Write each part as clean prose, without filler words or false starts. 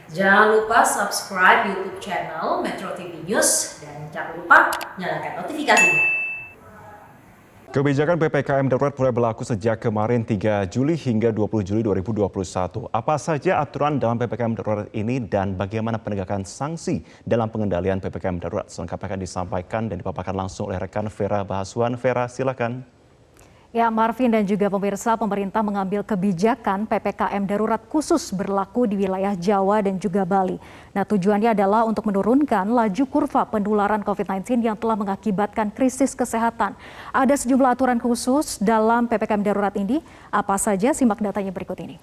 Jangan lupa subscribe YouTube channel Metro TV News dan jangan lupa nyalakan notifikasinya. Kebijakan PPKM darurat mulai berlaku sejak kemarin 3 Juli hingga 20 Juli 2021. Apa saja aturan dalam PPKM darurat ini dan bagaimana penegakan sanksi dalam pengendalian PPKM darurat? Selengkapnya akan disampaikan dan dipaparkan langsung oleh rekan Vera Bahaswan. Vera, silakan. Ya, Marvin dan juga pemirsa, pemerintah mengambil kebijakan PPKM darurat khusus berlaku di wilayah Jawa dan juga Bali. Nah, tujuannya adalah untuk menurunkan laju kurva penularan COVID-19 yang telah mengakibatkan krisis kesehatan. Ada sejumlah aturan khusus dalam PPKM darurat ini. Apa saja? Simak datanya berikut ini.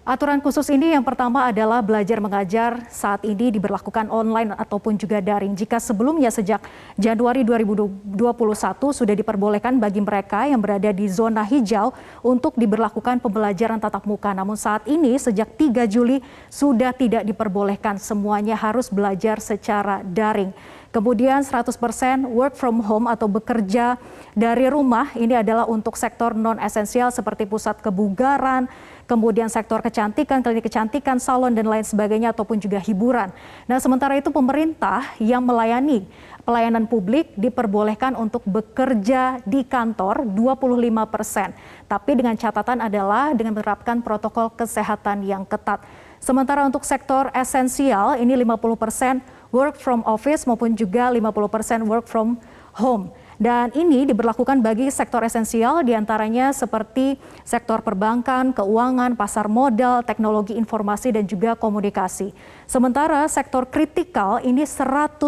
Aturan khusus ini yang pertama adalah belajar mengajar saat ini diberlakukan online ataupun juga daring. Jika sebelumnya sejak Januari 2021 sudah diperbolehkan bagi mereka yang berada di zona hijau untuk diberlakukan pembelajaran tatap muka. Namun saat ini sejak 3 Juli sudah tidak diperbolehkan, semuanya harus belajar secara daring. Kemudian 100% work from home atau bekerja dari rumah ini adalah untuk sektor non-esensial seperti pusat kebugaran, kemudian sektor kecantikan, klinik kecantikan, salon dan lain sebagainya ataupun juga hiburan. Nah, sementara itu pemerintah yang melayani pelayanan publik diperbolehkan untuk bekerja di kantor 25%. Tapi dengan catatan adalah dengan menerapkan protokol kesehatan yang ketat. Sementara untuk sektor esensial ini 50% work from office maupun juga 50% work from home. Dan ini diberlakukan bagi sektor esensial diantaranya seperti sektor perbankan, keuangan, pasar modal, teknologi informasi dan juga komunikasi. Sementara sektor kritikal ini 100%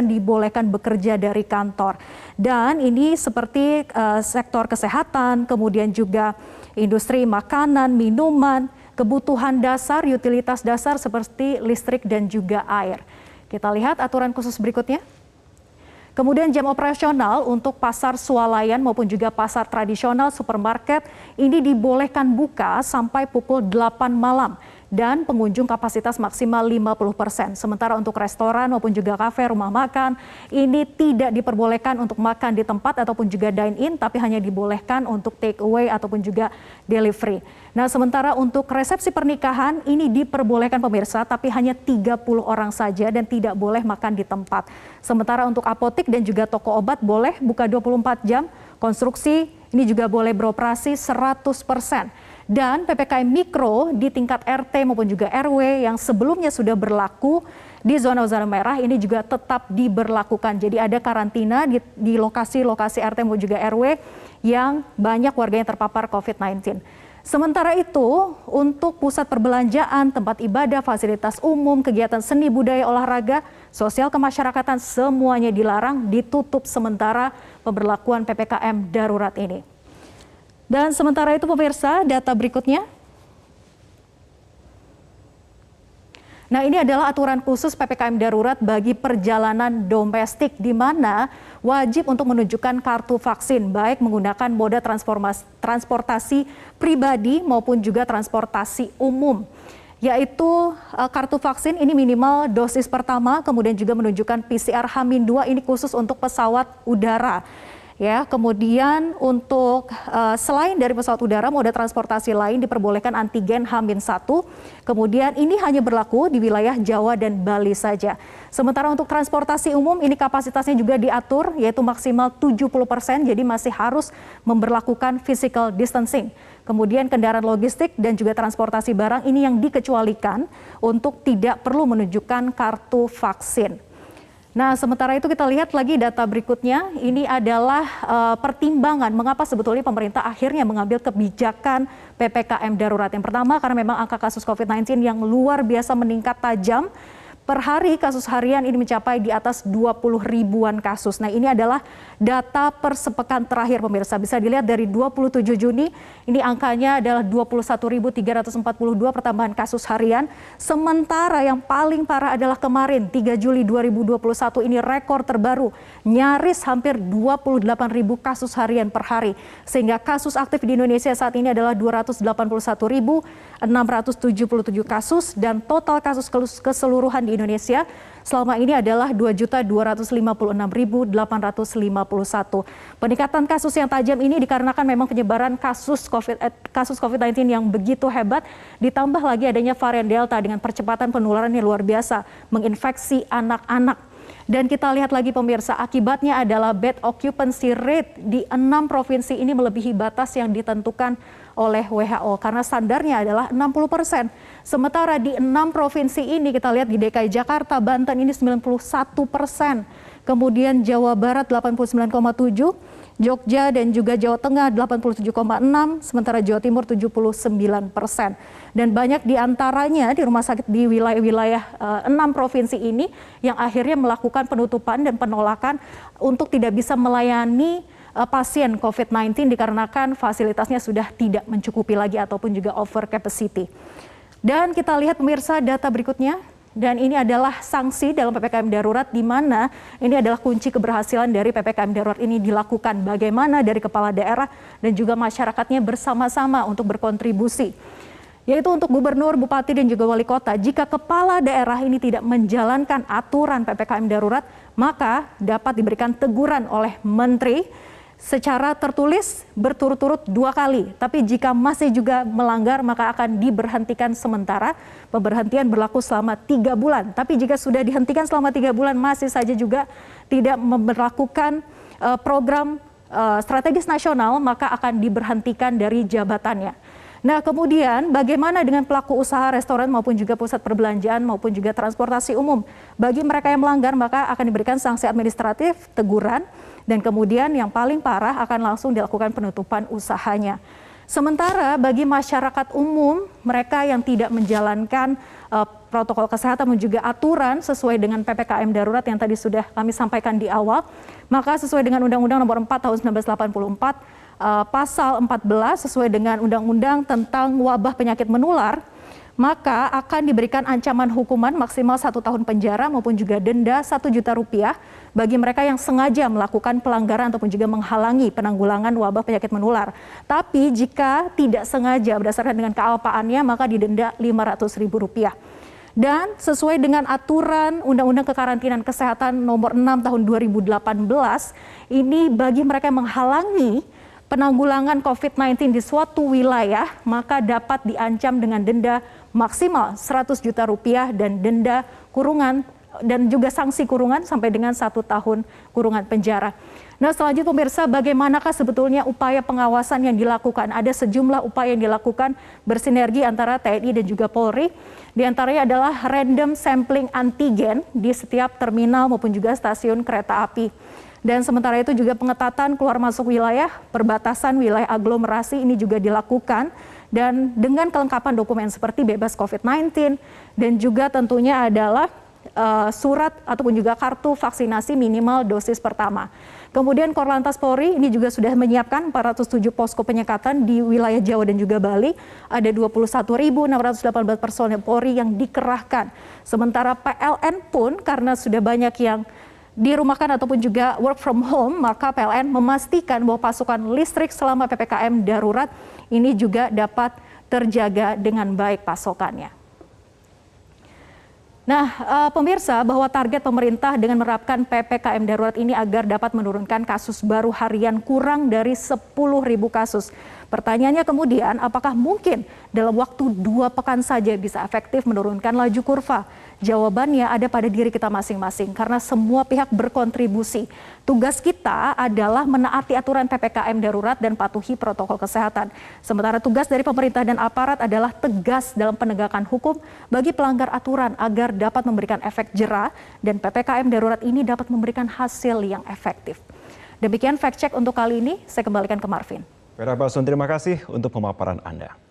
dibolehkan bekerja dari kantor. Dan ini seperti sektor kesehatan, kemudian juga industri makanan, minuman, kebutuhan dasar, utilitas dasar seperti listrik dan juga air. Kita lihat aturan khusus berikutnya. Kemudian jam operasional untuk pasar swalayan maupun juga pasar tradisional supermarket ini dibolehkan buka sampai pukul 8 malam dan pengunjung kapasitas maksimal 50%. Sementara untuk restoran maupun juga kafe, rumah makan ini tidak diperbolehkan untuk makan di tempat ataupun juga dine-in, tapi hanya dibolehkan untuk take away ataupun juga delivery. Nah, sementara untuk resepsi pernikahan ini diperbolehkan pemirsa, tapi hanya 30 orang saja dan tidak boleh makan di tempat. Sementara untuk apotik dan juga toko obat boleh buka 24 jam, konstruksi ini juga boleh beroperasi 100%. Dan PPKM Mikro di tingkat RT maupun juga RW yang sebelumnya sudah berlaku di zona-zona merah ini juga tetap diberlakukan. Jadi ada karantina di lokasi-lokasi RT maupun juga RW yang banyak warganya terpapar COVID-19. Sementara itu, untuk pusat perbelanjaan, tempat ibadah, fasilitas umum, kegiatan seni, budaya, olahraga, sosial kemasyarakatan, semuanya dilarang, ditutup sementara pemberlakuan PPKM darurat ini. Dan sementara itu pemirsa, data berikutnya. Nah, ini adalah aturan khusus PPKM darurat bagi perjalanan domestik di mana wajib untuk menunjukkan kartu vaksin baik menggunakan moda transportasi pribadi maupun juga transportasi umum. Yaitu kartu vaksin ini minimal dosis pertama, kemudian juga menunjukkan PCR H-2 ini khusus untuk pesawat udara. Ya, kemudian untuk selain dari pesawat udara, moda transportasi lain diperbolehkan antigen H-1. Kemudian ini hanya berlaku di wilayah Jawa dan Bali saja. Sementara untuk transportasi umum ini kapasitasnya juga diatur yaitu maksimal 70%, jadi masih harus memberlakukan physical distancing. Kemudian kendaraan logistik dan juga transportasi barang ini yang dikecualikan untuk tidak perlu menunjukkan kartu vaksin. Nah, sementara itu kita lihat lagi data berikutnya, ini adalah pertimbangan mengapa sebetulnya pemerintah akhirnya mengambil kebijakan PPKM darurat. Yang pertama karena memang angka kasus COVID-19 yang luar biasa meningkat tajam. Per hari kasus harian ini mencapai di atas 20 ribuan kasus. Nah, ini adalah data per sepekan terakhir pemirsa. Bisa dilihat dari 27 Juni ini angkanya adalah 21.342 pertambahan kasus harian. Sementara yang paling parah adalah kemarin 3 Juli 2021 ini rekor terbaru. Nyaris hampir 28 ribu kasus harian per hari. Sehingga kasus aktif di Indonesia saat ini adalah 281.677 kasus dan total kasus keseluruhan di Indonesia selama ini adalah 2.256.851. Peningkatan kasus yang tajam ini dikarenakan memang penyebaran kasus COVID-19 yang begitu hebat, ditambah lagi adanya varian Delta dengan percepatan penularan yang luar biasa, menginfeksi anak-anak. Dan kita lihat lagi pemirsa, akibatnya adalah bed occupancy rate di 6 provinsi ini melebihi batas yang ditentukan oleh WHO karena standarnya adalah 60%. Sementara di 6 provinsi ini kita lihat di DKI Jakarta, Banten ini 91%. Kemudian Jawa Barat 89,7%, Jogja dan juga Jawa Tengah 87,6%, sementara Jawa Timur 79%. Dan banyak di antaranya di rumah sakit di wilayah-wilayah 6 provinsi ini yang akhirnya melakukan penutupan dan penolakan untuk tidak bisa melayani pasien COVID-19 dikarenakan fasilitasnya sudah tidak mencukupi lagi ataupun juga over capacity. Dan kita lihat pemirsa data berikutnya. Dan ini adalah sanksi dalam PPKM darurat di mana ini adalah kunci keberhasilan dari PPKM darurat ini dilakukan. Bagaimana dari kepala daerah dan juga masyarakatnya bersama-sama untuk berkontribusi. Yaitu untuk gubernur, bupati dan juga wali kota. Jika kepala daerah ini tidak menjalankan aturan PPKM darurat, maka dapat diberikan teguran oleh menteri secara tertulis berturut-turut 2 kali. Tapi jika masih juga melanggar maka akan diberhentikan sementara. Pemberhentian berlaku selama 3 bulan. Tapi jika sudah dihentikan selama 3 bulan masih saja juga tidak memberlakukan program strategis nasional maka akan diberhentikan dari jabatannya. Nah kemudian bagaimana dengan pelaku usaha restoran maupun juga pusat perbelanjaan maupun juga transportasi umum. Bagi mereka yang melanggar maka akan diberikan sanksi administratif, teguran, dan kemudian yang paling parah akan langsung dilakukan penutupan usahanya. Sementara bagi masyarakat umum, mereka yang tidak menjalankan protokol kesehatan dan juga aturan sesuai dengan PPKM darurat yang tadi sudah kami sampaikan di awal, maka sesuai dengan Undang-Undang Nomor 4 Tahun 1984, Pasal 14 sesuai dengan Undang-Undang tentang wabah penyakit menular, maka akan diberikan ancaman hukuman maksimal 1 tahun penjara maupun juga denda Rp1.000.000 bagi mereka yang sengaja melakukan pelanggaran ataupun juga menghalangi penanggulangan wabah penyakit menular. Tapi jika tidak sengaja berdasarkan dengan kealpaannya maka didenda Rp500.000. Dan sesuai dengan aturan Undang-Undang Kekarantinaan Kesehatan Nomor 6 Tahun 2018, ini bagi mereka yang menghalangi penanggulangan COVID-19 di suatu wilayah, maka dapat diancam dengan denda maksimal Rp100 juta dan denda kurungan dan juga sanksi kurungan sampai dengan 1 tahun kurungan penjara. Nah selanjutnya pemirsa, bagaimanakah sebetulnya upaya pengawasan yang dilakukan? Ada sejumlah upaya yang dilakukan bersinergi antara TNI dan juga Polri. Di antaranya adalah random sampling antigen di setiap terminal maupun juga stasiun kereta api. Dan sementara itu juga pengetatan keluar masuk wilayah, perbatasan wilayah aglomerasi ini juga dilakukan. Dan dengan kelengkapan dokumen seperti bebas COVID-19 dan juga tentunya adalah surat ataupun juga kartu vaksinasi minimal dosis pertama. Kemudian Korlantas Polri ini juga sudah menyiapkan 407 posko penyekatan di wilayah Jawa dan juga Bali. Ada 21.618 personel Polri yang dikerahkan. Sementara PLN pun karena sudah banyak yang dirumahkan ataupun juga work from home, maka PLN memastikan bahwa pasokan listrik selama PPKM darurat ini juga dapat terjaga dengan baik pasokannya. Nah, pemirsa, bahwa target pemerintah dengan menerapkan PPKM darurat ini agar dapat menurunkan kasus baru harian kurang dari 10.000 kasus. Pertanyaannya kemudian, apakah mungkin dalam waktu 2 pekan saja bisa efektif menurunkan laju kurva? Jawabannya ada pada diri kita masing-masing karena semua pihak berkontribusi. Tugas kita adalah menaati aturan PPKM darurat dan patuhi protokol kesehatan. Sementara tugas dari pemerintah dan aparat adalah tegas dalam penegakan hukum bagi pelanggar aturan agar dapat memberikan efek jera dan PPKM darurat ini dapat memberikan hasil yang efektif. Demikian fact check untuk kali ini, saya kembalikan ke Marvin. Vera Basun, terima kasih untuk pemaparan Anda.